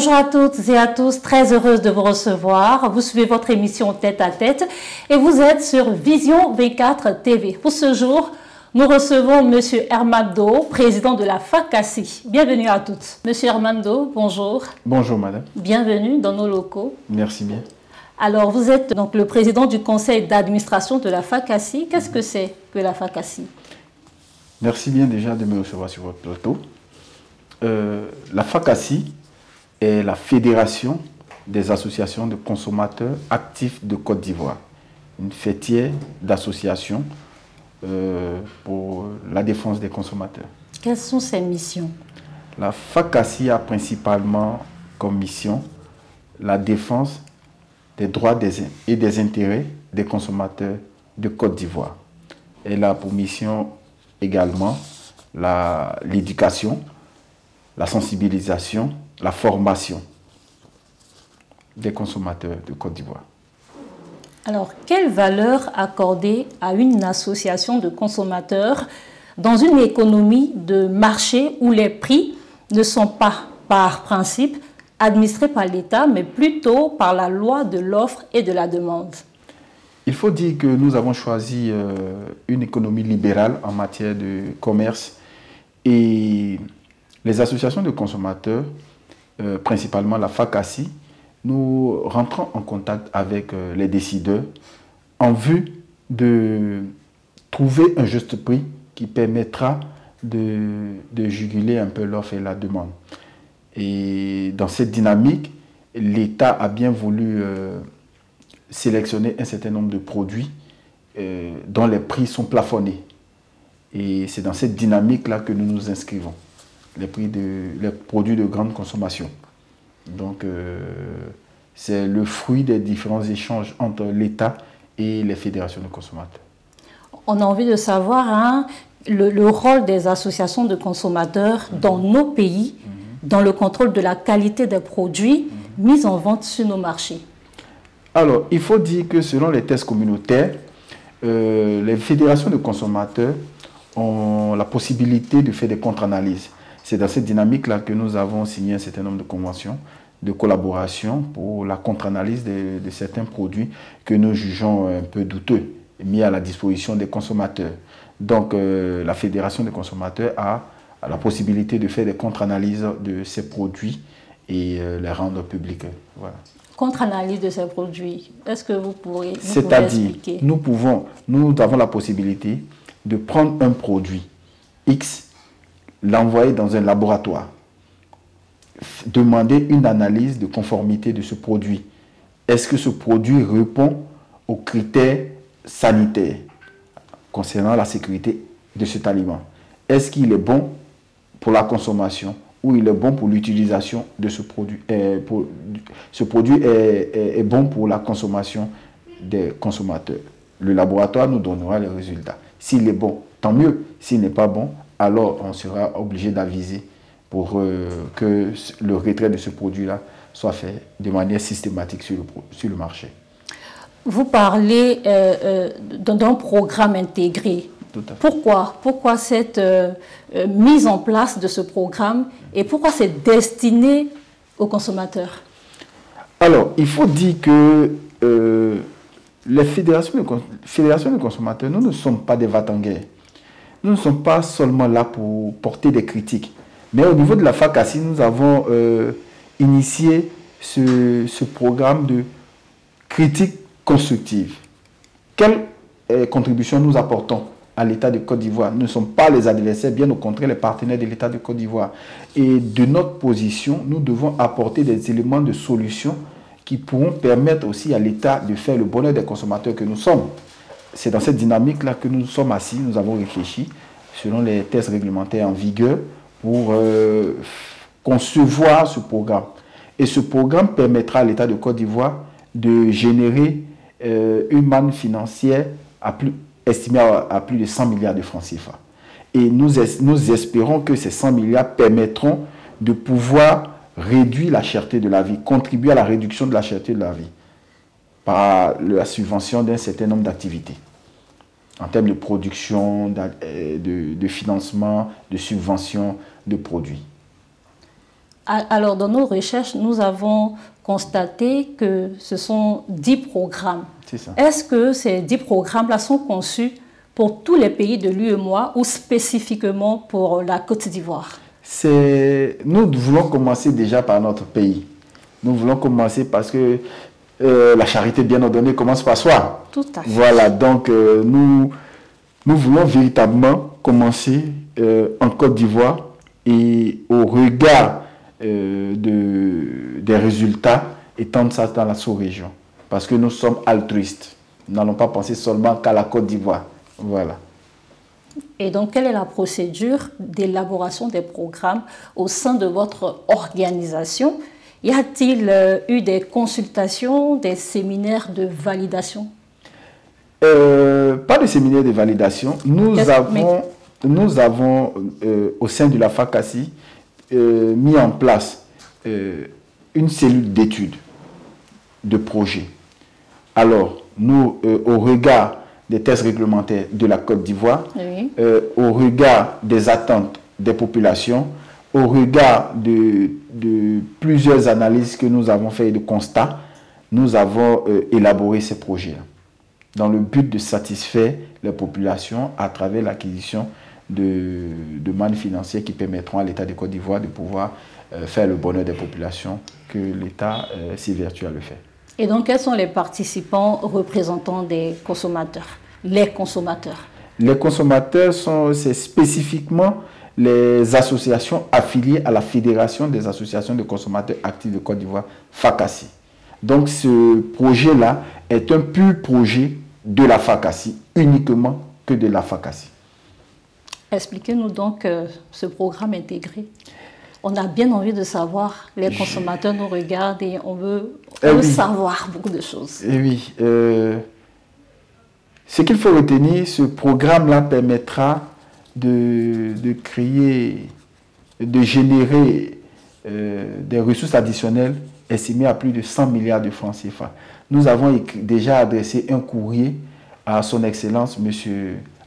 Bonjour à toutes et à tous, très heureuse de vous recevoir. Vous suivez votre émission Tête à Tête et vous êtes sur Vision 24 TV. Pour ce jour, nous recevons M. Hermando, président de la FACACI. Bienvenue à toutes. M. Hermando, bonjour. Bonjour madame. Bienvenue dans nos locaux. Merci bien. Alors, vous êtes donc le président du conseil d'administration de la FACACI. Qu'est-ce que c'est que la FACACI? Merci bien déjà de me recevoir sur votre plateau. La FACACI est la Fédération des associations de consommateurs actifs de Côte d'Ivoire, une fêtière d'associations pour la défense des consommateurs. Quelles sont ses missions? La FACACI a principalement comme mission la défense des droits et des intérêts des consommateurs de Côte d'Ivoire. Elle a pour mission également l'éducation, la sensibilisation, la formation des consommateurs de Côte d'Ivoire. Alors, quelle valeur accorder à une association de consommateurs dans une économie de marché où les prix ne sont pas, par principe, administrés par l'État, mais plutôt par la loi de l'offre et de la demande? Il faut dire que nous avons choisi une économie libérale en matière de commerce et les associations de consommateurs, principalement la FACACI, nous rentrons en contact avec les décideurs en vue de trouver un juste prix qui permettra de juguler un peu l'offre et la demande. Et dans cette dynamique, l'État a bien voulu sélectionner un certain nombre de produits dont les prix sont plafonnés. Et c'est dans cette dynamique-là que nous nous inscrivons, les produits de grande consommation. Donc, c'est le fruit des différents échanges entre l'État et les fédérations de consommateurs. On a envie de savoir le rôle des associations de consommateurs dans nos pays, dans le contrôle de la qualité des produits mis en vente sur nos marchés. Alors, il faut dire que selon les tests communautaires, les fédérations de consommateurs ont la possibilité de faire des contre-analyses. C'est dans cette dynamique-là que nous avons signé un certain nombre de conventions de collaboration pour la contre-analyse de certains produits que nous jugeons un peu douteux, mis à la disposition des consommateurs. Donc, la Fédération des consommateurs a la possibilité de faire des contre-analyses de ces produits et les rendre publics. Voilà. Contre-analyse de ces produits, est-ce que vous pourrez expliquer? Nous avons la possibilité de prendre un produit X, l'envoyer dans un laboratoire, demander une analyse de conformité de ce produit. Est-ce que ce produit répond aux critères sanitaires concernant la sécurité de cet aliment? Est-ce qu'il est bon pour la consommation ou il est bon pour l'utilisation de ce produit? Ce produit est bon pour la consommation des consommateurs. Le laboratoire nous donnera les résultats. S'il est bon, tant mieux. S'il n'est pas bon, alors on sera obligé d'aviser pour que le retrait de ce produit-là soit fait de manière systématique sur le marché. Vous parlez d'un programme intégré. Pourquoi cette mise en place de ce programme et pourquoi c'est destiné aux consommateurs? Alors, il faut dire que les fédérations de consommateurs, nous ne sommes pas des va-t-en-guerre. Nous ne sommes pas seulement là pour porter des critiques. Mais au niveau de la FACACI, nous avons initié ce programme de critique constructive. Quelle contribution nous apportons à l'État de Côte d'Ivoire? Nous ne sommes pas les adversaires, bien au contraire, les partenaires de l'État de Côte d'Ivoire. Et de notre position, nous devons apporter des éléments de solution qui pourront permettre aussi à l'État de faire le bonheur des consommateurs que nous sommes. C'est dans cette dynamique-là que nous sommes assis, nous avons réfléchi selon les tests réglementaires en vigueur pour concevoir ce programme. Et ce programme permettra à l'État de Côte d'Ivoire de générer une manne financière estimée à plus de 100 milliards de francs CFA. Et nous espérons que ces 100 milliards permettront de pouvoir réduire la cherté de la vie, contribuer à la réduction de la cherté de la vie par la subvention d'un certain nombre d'activités en termes de production, de financement, de subvention de produits. Alors, dans nos recherches, nous avons constaté que ce sont 10 programmes. C'est ça. Est-ce que ces 10 programmes-là sont conçus pour tous les pays de l'UEMOA ou spécifiquement pour la Côte d'Ivoire? Nous voulons commencer déjà par notre pays. Nous voulons commencer parce que la charité bien ordonnée commence par soi. Tout à fait. Voilà, donc nous voulons véritablement commencer en Côte d'Ivoire et au regard des résultats, étendre ça dans la sous-région. Parce que nous sommes altruistes. Nous n'allons pas penser seulement qu'à la Côte d'Ivoire. Voilà. Et donc, quelle est la procédure d'élaboration des programmes au sein de votre organisation? Y a-t-il eu des consultations, des séminaires de validation? Pas de séminaire de validation. Nous avons au sein de la FACACI, mis en place une cellule d'études, de projets. Alors, nous, au regard des tests réglementaires de la Côte d'Ivoire, oui, au regard des attentes des populations, au regard de plusieurs analyses que nous avons faites et de constats, nous avons élaboré ces projets dans le but de satisfaire les populations à travers l'acquisition de mannes financières qui permettront à l'État de Côte d'Ivoire de pouvoir faire le bonheur des populations que l'État s'évertue à le faire. Et donc, quels sont les participants représentants des consommateurs, les consommateurs? Les consommateurs, c'est spécifiquement les associations affiliées à la Fédération des associations de consommateurs actifs de Côte d'Ivoire, FACACI. Donc, ce projet-là est un pur projet de la FACACI, uniquement que de la FACACI. Expliquez-nous donc ce programme intégré. On a bien envie de savoir, les consommateurs nous regardent et on veut savoir beaucoup de choses. Et oui, ce qu'il faut retenir, ce programme-là permettra de créer, de générer des ressources additionnelles estimées à plus de 100 milliards de francs CFA. Nous avons déjà adressé un courrier à son Excellence, M.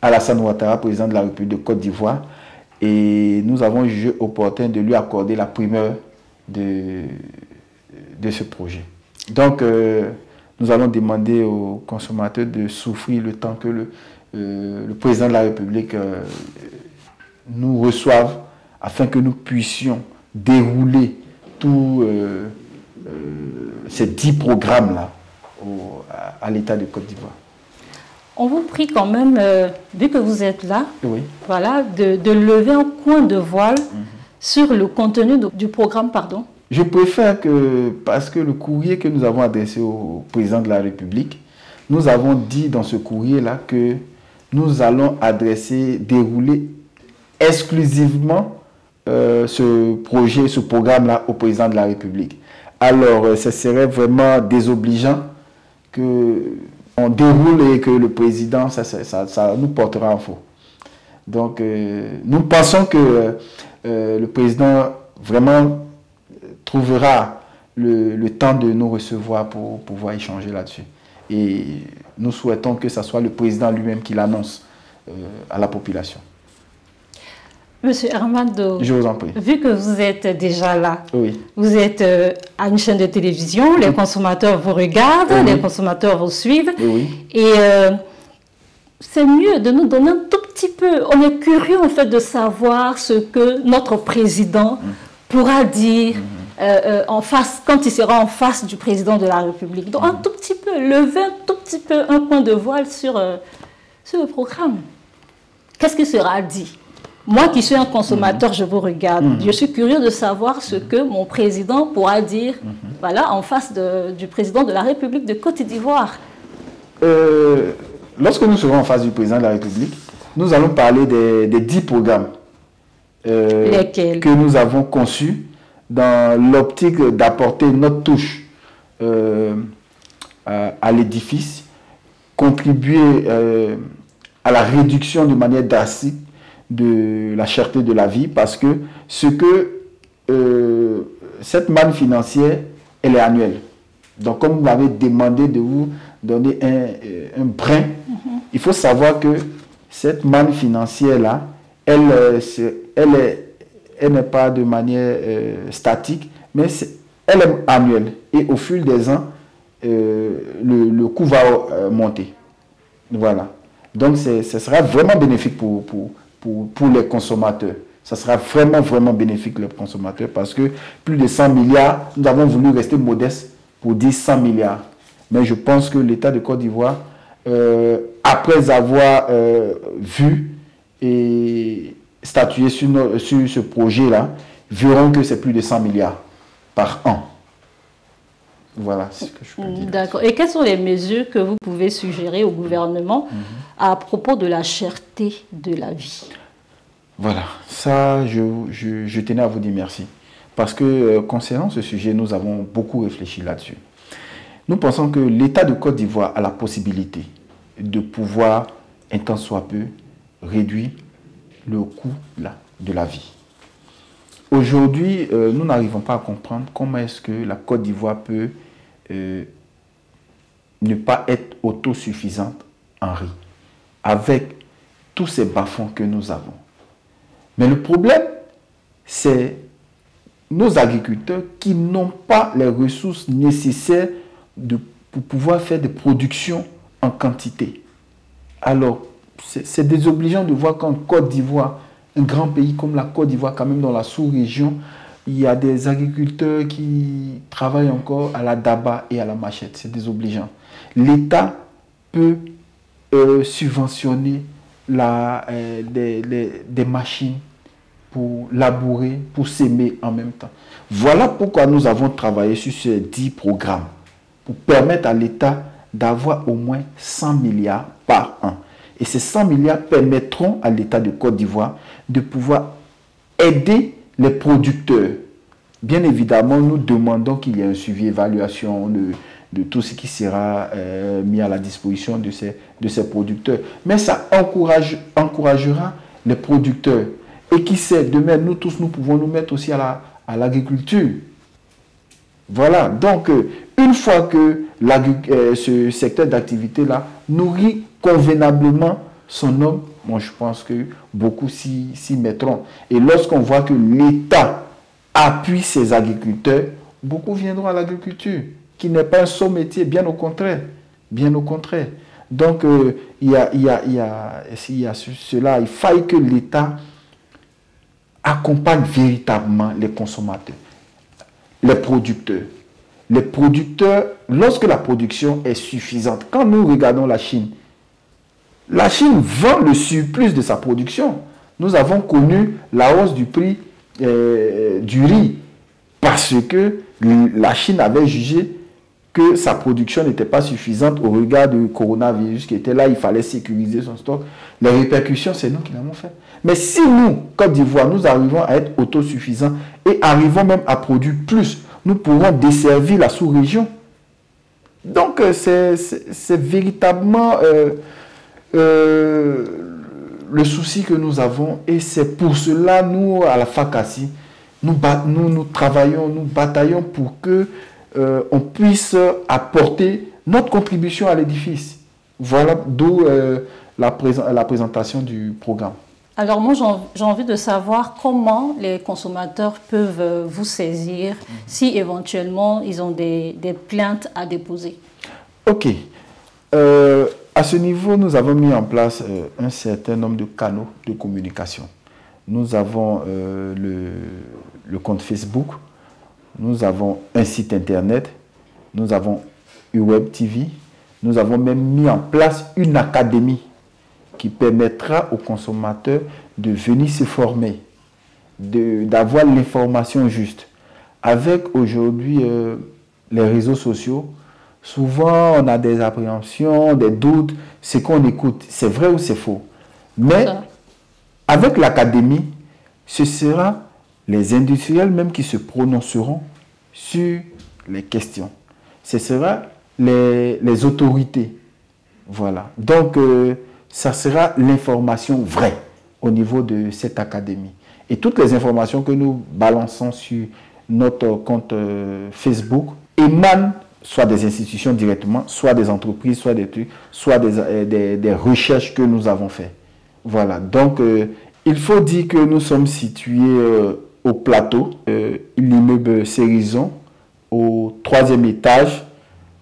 Alassane Ouattara, président de la République de Côte d'Ivoire, et nous avons jugé opportun de lui accorder la primeur de ce projet. Donc, nous allons demander aux consommateurs de souffrir le temps que le président de la République nous reçoive afin que nous puissions dérouler tous ces 10 programmes-là à l'État de Côte d'Ivoire. On vous prie quand même, vu que vous êtes là, oui, voilà, de lever un coin de voile sur le contenu du programme, pardon. Je préfère que, parce que le courrier que nous avons adressé au président de la République, nous avons dit dans ce courrier-là que nous allons dérouler exclusivement ce projet, ce programme-là au président de la République. Alors, ce serait vraiment désobligeant qu'on déroule et que le président, ça nous portera en faux. Donc, nous pensons que le président vraiment trouvera le temps de nous recevoir pour pouvoir échanger là-dessus. Et nous souhaitons que ce soit le président lui-même qui l'annonce à la population. Monsieur Armando, je vous en prie. Vu que vous êtes déjà là, oui, vous êtes à une chaîne de télévision, les consommateurs vous regardent, oui, les consommateurs vous suivent, oui, et c'est mieux de nous donner un tout petit peu, on est curieux en fait de savoir ce que notre président pourra dire en face, quand il sera en face du président de la République. Donc un tout petit peu, lever un tout petit peu un point de voile sur le programme. Qu'est-ce qui sera dit? Moi qui suis un consommateur, je vous regarde. Je suis curieux de savoir ce que mon président pourra dire voilà, en face du président de la République de Côte d'Ivoire. Lorsque nous serons en face du président de la République, nous allons parler des 10 programmes lesquels que nous avons conçus dans l'optique d'apporter notre touche à l'édifice, contribuer à la réduction de manière drastique de la cherté de la vie, parce que cette manne financière, elle est annuelle. Donc, comme vous m'avez demandé de vous donner un brin, il faut savoir que cette manne financière-là, elle elle n'est pas de manière statique, mais elle est annuelle. Et au fil des ans, le coût va monter. Voilà. Donc, ce sera vraiment bénéfique pour les consommateurs. Ça sera vraiment, vraiment bénéfique pour les consommateurs parce que plus de 100 milliards, nous avons voulu rester modeste pour dire 100 milliards. Mais je pense que l'État de Côte d'Ivoire, après avoir vu et statué sur ce projet-là, verront que c'est plus de 100 milliards par an. Voilà ce que je peux dire. D'accord. Et quelles sont les mesures que vous pouvez suggérer au gouvernement à propos de la cherté de la vie? Voilà, ça, je tenais à vous dire merci. Parce que concernant ce sujet, nous avons beaucoup réfléchi là-dessus. Nous pensons que l'État de Côte d'Ivoire a la possibilité de pouvoir, un tant soit peu, réduire le coût de la vie. Aujourd'hui, nous n'arrivons pas à comprendre comment est-ce que la Côte d'Ivoire peut ne pas être autosuffisante en riz, avec tous ces bas-fonds que nous avons. Mais le problème, c'est nos agriculteurs qui n'ont pas les ressources nécessaires pour pouvoir faire des productions en quantité. Alors, c'est désobligeant de voir qu'en Côte d'Ivoire, un grand pays comme la Côte d'Ivoire, quand même dans la sous-région, il y a des agriculteurs qui travaillent encore à la daba et à la machette. C'est désobligeant. L'État peut subventionner des machines pour labourer, pour s'aimer en même temps. Voilà pourquoi nous avons travaillé sur ces 10 programmes pour permettre à l'État d'avoir au moins 100 milliards par an. Et ces 100 milliards permettront à l'État de Côte d'Ivoire de pouvoir aider les producteurs. Bien évidemment, nous demandons qu'il y ait un suivi, évaluation de tout ce qui sera mis à la disposition de ces producteurs. Mais ça encouragera les producteurs. Et qui sait, demain, nous tous, nous pouvons nous mettre aussi à l'agriculture. Voilà, donc une fois que ce secteur d'activité-là nourrit convenablement son homme, moi je pense que beaucoup s'y mettront. Et lorsqu'on voit que l'État appuie ses agriculteurs, beaucoup viendront à l'agriculture, qui n'est pas un saut métier, bien au contraire. Bien au contraire. Donc il y a cela, il faille que l'État accompagne véritablement les consommateurs, les producteurs. Les producteurs, lorsque la production est suffisante, quand nous regardons la Chine vend le surplus de sa production. Nous avons connu la hausse du prix du riz parce que la Chine avait jugé que sa production n'était pas suffisante au regard du coronavirus qui était là, il fallait sécuriser son stock. Les répercussions, c'est nous qui l'avons fait. Mais si nous, Côte d'Ivoire, nous arrivons à être autosuffisants et arrivons même à produire plus, nous pourrons desservir la sous-région. Donc, c'est véritablement le souci que nous avons et c'est pour cela, nous, à la FACACI, nous travaillons, nous bataillons pour que on puisse apporter notre contribution à l'édifice. Voilà d'où la présentation du programme. Alors moi, j'ai envie de savoir comment les consommateurs peuvent vous saisir si éventuellement ils ont des plaintes à déposer. Ok. À ce niveau, nous avons mis en place un certain nombre de canaux de communication. Nous avons le compte Facebook, nous avons un site internet, nous avons UWeb TV, nous avons même mis en place une académie qui permettra aux consommateurs de venir se former, d'avoir l'information juste. Avec aujourd'hui les réseaux sociaux, souvent on a des appréhensions, des doutes, ce qu'on écoute, c'est vrai ou c'est faux. Mais avec l'académie, ce sera les industriels même qui se prononceront sur les questions. Ce sera les autorités. Voilà. Donc, ça sera l'information vraie au niveau de cette académie. Et toutes les informations que nous balançons sur notre compte Facebook émanent soit des institutions directement, soit des entreprises, soit des trucs, soit des recherches que nous avons faites. Voilà. Donc, il faut dire que nous sommes situés au plateau, l'immeuble Cérison, au 3e étage,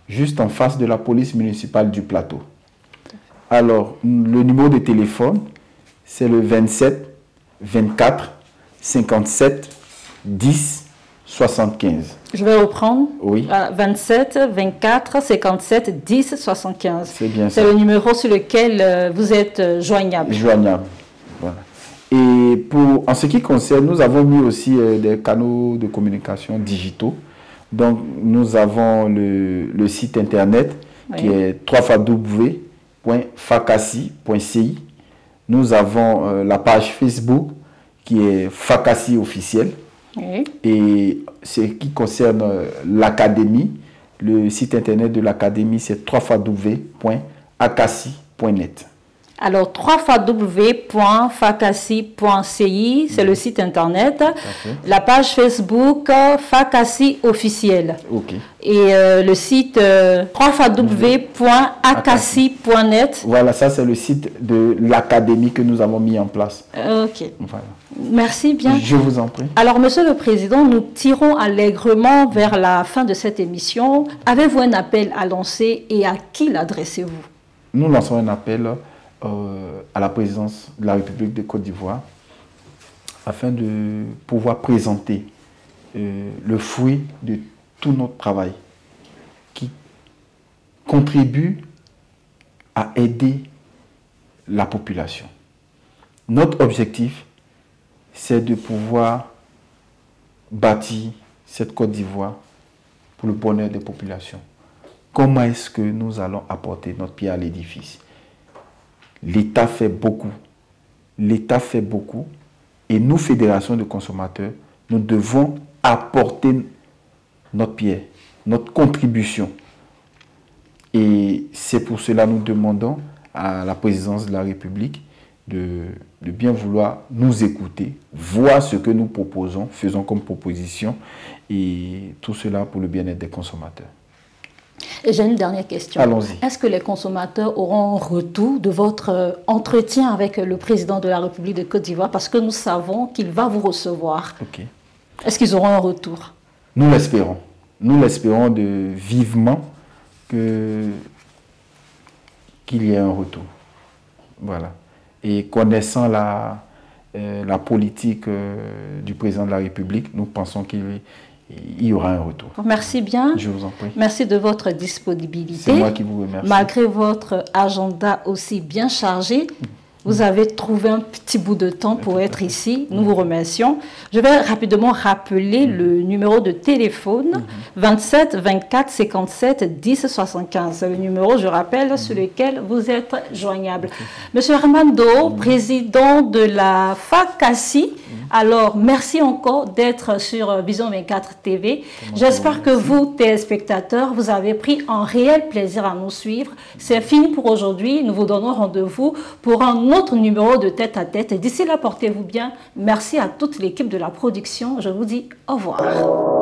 juste en face de la police municipale du plateau. Alors, le numéro de téléphone, c'est le 27 24 57 10 75. Je vais reprendre. Oui. 27 24 57 10 75. C'est bien ça. C'est le numéro sur lequel vous êtes joignable. Joignable. Voilà. Et en ce qui concerne, nous avons mis aussi des canaux de communication digitaux. Donc, nous avons le site internet qui est www.fakassi.ci. Nous avons la page Facebook qui est Fakassi officiel. Oui. Et ce qui concerne l'académie, le site internet de l'académie, c'est www.akassi.net. Alors, www.fakassi.ci, c'est le site internet. La page Facebook, Fakassi officiel. Ok. Et le site www.akassi.net. Voilà, ça c'est le site de l'académie que nous avons mis en place. Ok. Voilà. Merci bien. Je vous en prie. Alors, Monsieur le Président, nous tirons allègrement vers la fin de cette émission. Avez-vous un appel à lancer et à qui l'adressez-vous? Nous lançons un appel à la présidence de la République de Côte d'Ivoire afin de pouvoir présenter le fruit de tout notre travail qui contribue à aider la population. Notre objectif, c'est de pouvoir bâtir cette Côte d'Ivoire pour le bonheur des populations. Comment est-ce que nous allons apporter notre pierre à l'édifice? L'État fait beaucoup. L'État fait beaucoup. Et nous, fédérations de consommateurs, nous devons apporter notre pierre, notre contribution. Et c'est pour cela que nous demandons à la présidence de la République de bien vouloir nous écouter, voir ce que nous proposons, faisons comme proposition, et tout cela pour le bien-être des consommateurs. Et j'ai une dernière question. Allons-y. Est-ce que les consommateurs auront un retour de votre entretien avec le président de la République de Côte d'Ivoire? Parce que nous savons qu'il va vous recevoir. Ok. Est-ce qu'ils auront un retour? Nous l'espérons. Nous l'espérons vivement qu'il y ait un retour. Voilà. Et connaissant la politique du président de la République, nous pensons qu'il y aura un retour. Merci bien. Je vous en prie. Merci de votre disponibilité. C'est moi qui vous remercie. Malgré votre agenda aussi bien chargé, vous avez trouvé un petit bout de temps pour être ici. Nous vous remercions. Je vais rapidement rappeler le numéro de téléphone 27 24 57 10 75. C'est le numéro, je rappelle, sur lequel vous êtes joignable. Monsieur Armando, président de la Fakassi, alors merci encore d'être sur Vision 24 TV. J'espère que vous, téléspectateurs, vous avez pris un réel plaisir à nous suivre. C'est fini pour aujourd'hui. Nous vous donnons rendez-vous pour un autre numéro de Tête à Tête. D'ici là, portez-vous bien. Merci à toute l'équipe de la production. Je vous dis au revoir.